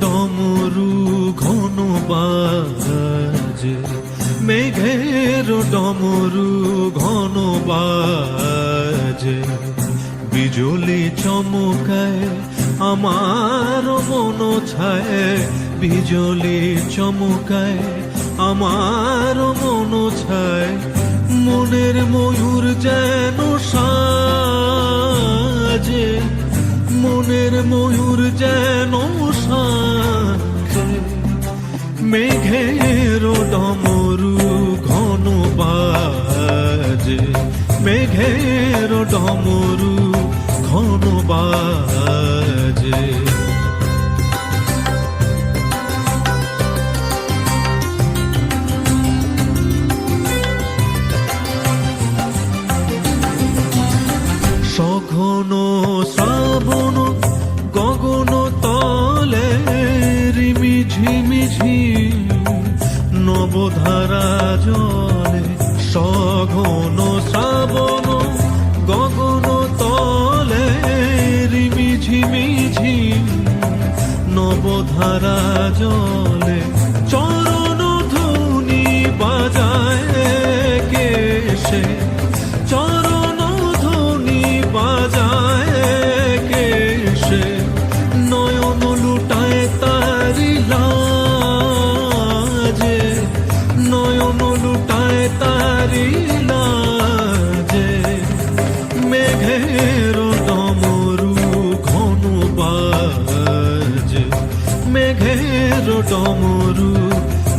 ডমরু ঘন বাজে, মেঘের ডমরু ঘন বাজে, বিজলি চমকায় আমার মন ছায়, বিজলি চমকায় আমার মন ছায়, মনের ময়ূর যেন সাজে, মনের ময়ূর যেন সাজে, মেঘের ডমরু ঘন বাজে, মেঘের ডমরু ঘন বাজে। সঘন শ্রাবণ গগন তলে রিমি ঝিমিঝি নবধারা জলে, সঘন শ্রাবণ গগন তলে রিমি ঝিমিঝি নবধারা জলে, চরণ ধ্বনি বাজায় কে সে, চরণ ধ্বনি বাজায় কে সে, নয়ন লুটায় তারি লাজে, নয়ন লুটায় তারি লাজে, মেঘের ডমরু ঘন বাজে, মেঘের ডমরু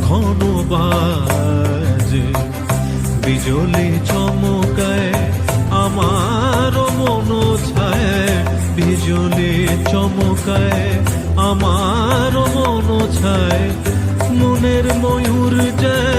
ঘন বাজে, বিজলি চমকায় আমার মন ছায়, বিজলি চমকায় আমার মন ছায়, মনের ময়ূর যায়